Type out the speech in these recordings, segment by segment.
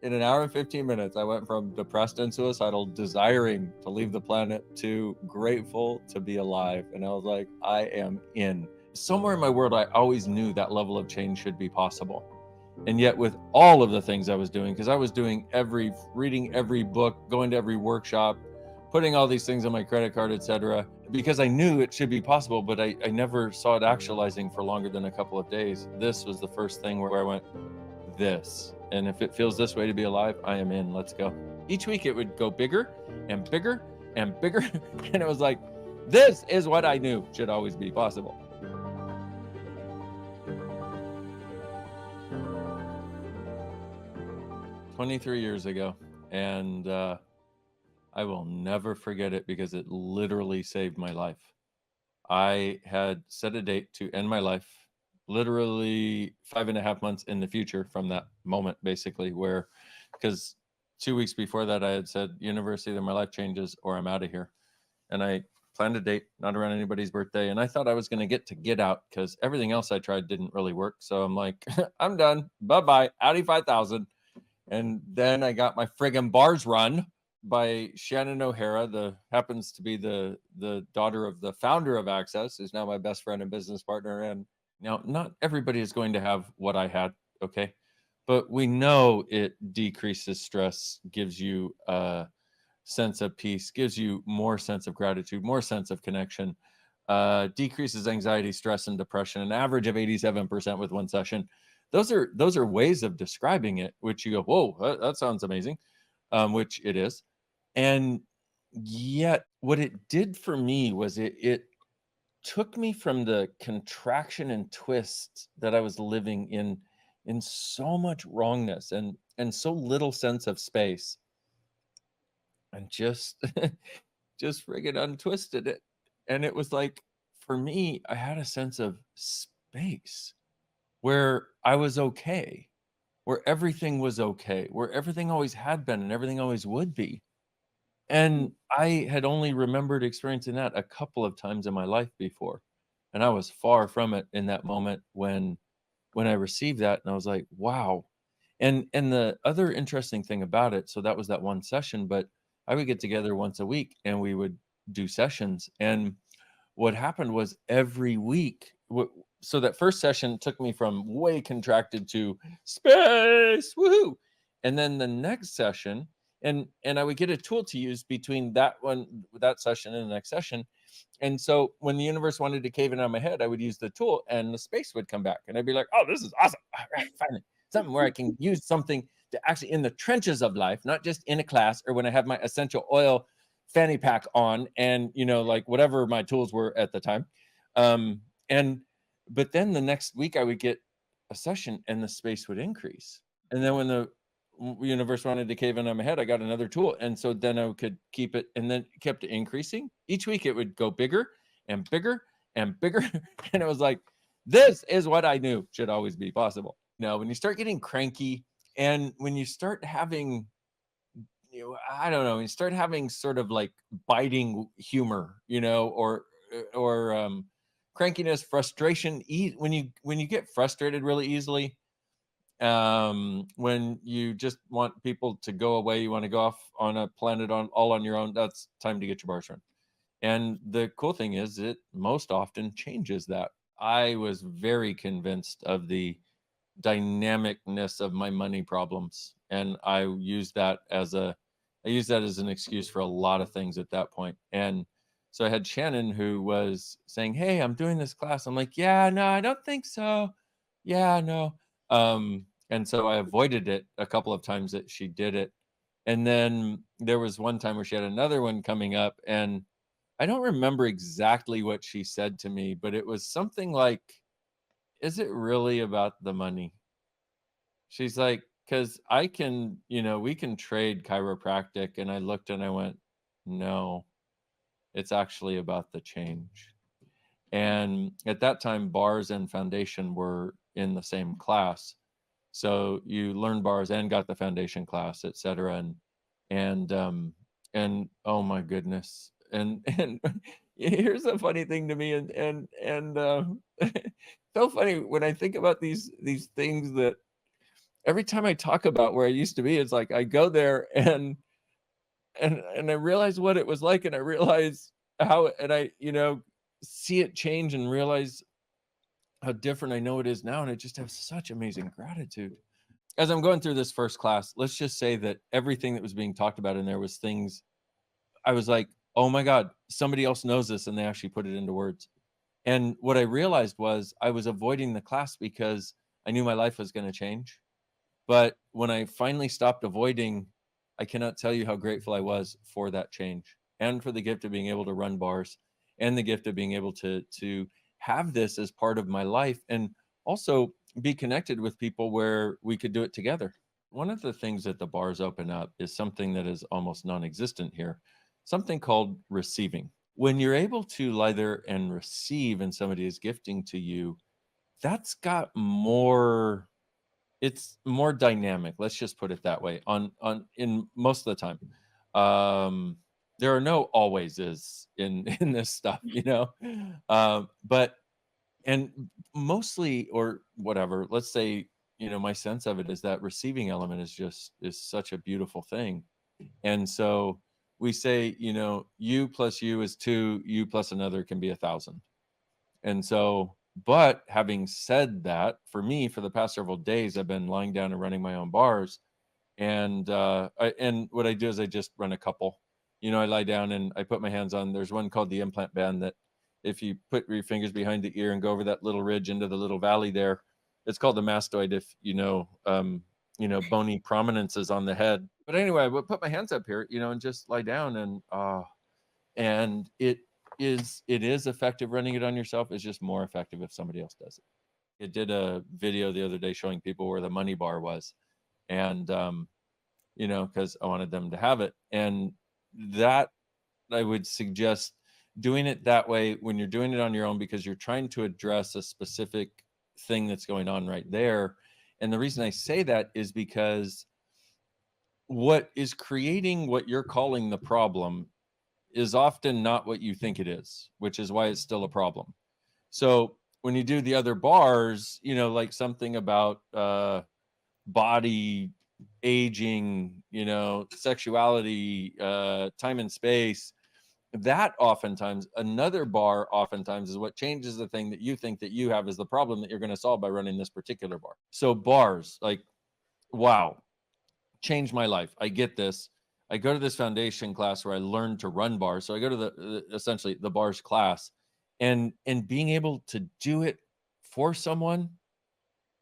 in an hour and 15 minutes, I went from depressed and suicidal, desiring to leave the planet, to grateful to be alive. And I was like, I am in. Somewhere in my world, I always knew that level of change should be possible. And yet with all of the things I was doing, because I was doing reading every book, going to every workshop, putting all these things on my credit card, etc., because I knew it should be possible, but I never saw it actualizing for longer than a couple of days. This was the first thing where I went, this. And if it feels this way to be alive, I am in. Let's go. Each week it would go bigger and bigger and bigger. And it was like, this is what I knew should always be possible. "23 years ago, and I will never forget it because it literally saved my life. I had set a date to end my life literally 5.5 months in the future from that moment, basically, where, because 2 weeks before that, I had said, universe, either my life changes or I'm out of here. And I planned a date, not around anybody's birthday. And I thought I was going to get out because everything else I tried didn't really work. So I'm like, I'm done. Bye-bye. Audi 5000. And then I got my friggin' bars run by Shannon O'Hara, happens to be the daughter of the founder of Access, who's now my best friend and business partner. And now, not everybody is going to have what I had, okay? But we know it decreases stress, gives you a sense of peace, gives you more sense of gratitude, more sense of connection, decreases anxiety, stress, and depression, an average of 87% with one session. Those are ways of describing it, which you go, whoa, that sounds amazing, which it is. And yet what it did for me was it took me from the contraction and twist that I was living in so much wrongness and so little sense of space, and just just friggin' untwisted it. And it was like, for me, I had a sense of space where I was okay, where everything was okay, where everything always had been and everything always would be. And I had only remembered experiencing that a couple of times in my life before. And I was far from it in that moment when I received that, and I was like, wow. And the other interesting thing about it, so that was that one session, but I would get together once a week and we would do sessions. And what happened was every week, so that first session took me from way contracted to space, woohoo. And then the next session, and I would get a tool to use between that session and the next session. And so when the universe wanted to cave in on my head, I would use the tool and the space would come back. And I'd be like, oh, this is awesome. All right, finally, something where I can use something to actually in the trenches of life, not just in a class or when I have my essential oil fanny pack on and, like whatever my tools were at the time. But then the next week I would get a session and the space would increase. And then when the universe wanted to cave in on my head, I got another tool. And so then I could keep it, and then it kept increasing. Each week it would go bigger and bigger and bigger. And it was like, this is what I knew should always be possible. Now, when you start getting cranky and when you start having, I don't know, you start having sort of like biting humor, or crankiness, frustration. When you get frustrated really easily, when you just want people to go away, you want to go off on a planet all on your own, that's time to get your bars run. And the cool thing is it most often changes that. I was very convinced of the dynamicness of my money problems, and I used that as an excuse for a lot of things at that point. And so I had Shannon, who was saying, hey, I'm doing this class. I'm like, yeah, no, I don't think so. Yeah, no. And so I avoided it a couple of times that she did it. And then there was one time where she had another one coming up, and I don't remember exactly what she said to me, but it was something like, is it really about the money? She's like, because we can trade chiropractic. And I looked and I went, no, it's actually about the change. And at that time, bars and foundation were in the same class. So you learned bars and got the foundation class, et cetera. And oh my goodness. And here's a funny thing to me. And so funny when I think about these things that every time I talk about where I used to be, it's like I go there and I realize what it was like, and I realize how, and I, see it change and realize how different I know it is now, and I just have such amazing gratitude. As I'm going through this first class, let's just say that everything that was being talked about in there was things I was like, "Oh my god, somebody else knows this," and they actually put it into words. And what I realized was I was avoiding the class because I knew my life was gonna change. But when I finally stopped avoiding, I cannot tell you how grateful I was for that change and for the gift of being able to run bars and the gift of being able to have this as part of my life and also be connected with people where we could do it together. One of the things that the bars open up is something that is almost non-existent here, something called receiving. When you're able to lie there and receive and somebody is gifting to you, that's got more, it's more dynamic, let's just put it that way, on in most of the time. There are no always is in in this stuff, but and mostly, or whatever, let's say, my sense of it is that receiving element is such a beautiful thing. And so we say, you plus you is two, you plus another can be 1,000. And so, but having said that, for me, for the past several days, I've been lying down and running my own bars. And and what I do is I just run a couple. I lie down and I put my hands on. There's one called the implant band that, if you put your fingers behind the ear and go over that little ridge into the little valley there, it's called the mastoid. If bony prominences on the head. But anyway, I would put my hands up here, and just lie down, and it is effective running it on yourself. It's just more effective if somebody else does it. It did a video the other day showing people where the money bar was, and because I wanted them to have it. And that, I would suggest doing it that way when you're doing it on your own, because you're trying to address a specific thing that's going on right there. And the reason I say that is because what is creating what you're calling the problem is often not what you think it is, which is why it's still a problem. So when you do the other bars, like something about body, aging, sexuality, time and space, that oftentimes, another bar oftentimes is what changes the thing that you think that you have as the problem that you're going to solve by running this particular bar. So bars, like, wow, changed my life. I get this. I go to this foundation class where I learn to run bars. So I go to essentially the bars class, and being able to do it for someone.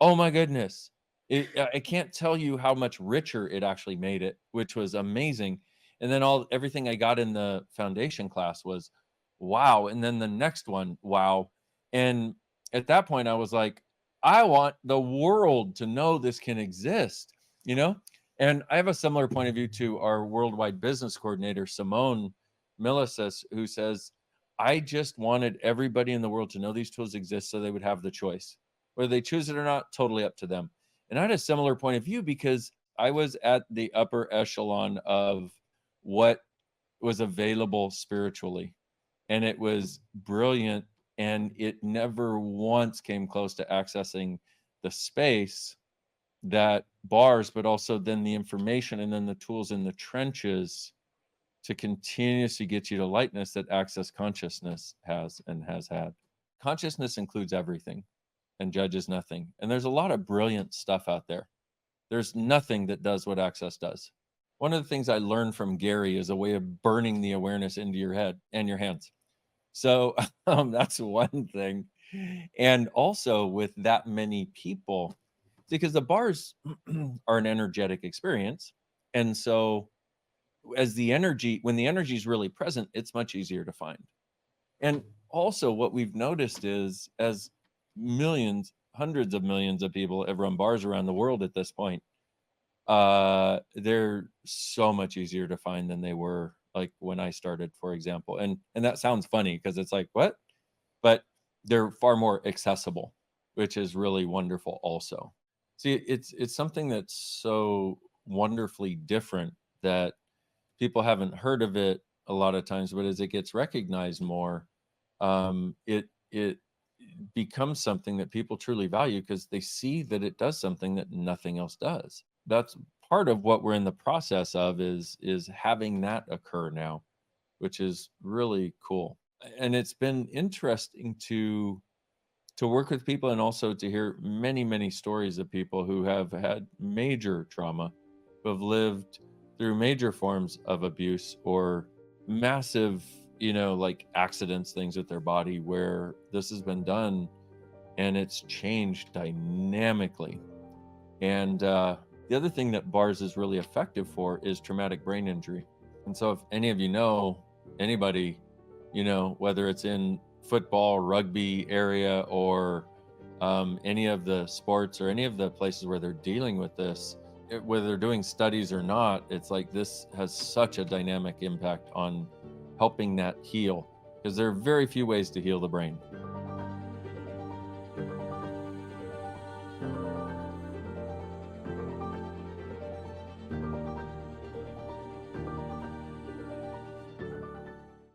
Oh my goodness. I can't tell you how much richer it actually made it, which was amazing. And then everything I got in the foundation class was wow. And then the next one, wow. And at that point I was like, I want the world to know this can exist, you know? And I have a similar point of view to our worldwide business coordinator, Simone Milicis, who says, I just wanted everybody in the world to know these tools exist so they would have the choice. Whether they choose it or not, totally up to them. And I had a similar point of view because I was at the upper echelon of what was available spiritually. And it was brilliant. And it never once came close to accessing the space that bars, but also then the information and then the tools in the trenches to continuously get you to lightness that access consciousness has and has had. Consciousness includes everything and judges nothing. And there's a lot of brilliant stuff out there. There's nothing that does what access does. One of the things I learned from Gary is a way of burning the awareness into your head and your hands. So that's one thing. And also with that many people, because the bars are an energetic experience. And so when the energy is really present, it's much easier to find. And also what we've noticed is, as millions, hundreds of millions of people have run bars around the world at this point, they're so much easier to find than they were like when I started, for example. And that sounds funny because it's like, what? But they're far more accessible, which is really wonderful also. See, it's something that's so wonderfully different that people haven't heard of it a lot of times, but as it gets recognized more, it becomes something that people truly value because they see that it does something that nothing else does. That's part of what we're in the process of, is having that occur now, which is really cool. And it's been interesting to work with people, and also to hear many, many stories of people who have had major trauma, who have lived through major forms of abuse or massive, like accidents, things with their body where this has been done and it's changed dynamically. And the other thing that bars is really effective for is traumatic brain injury. And so, if any of you know anybody, whether it's in football, rugby area, or any of the sports or any of the places where they're dealing with this, whether they're doing studies or not, it's like this has such a dynamic impact on helping that heal, because there are very few ways to heal the brain.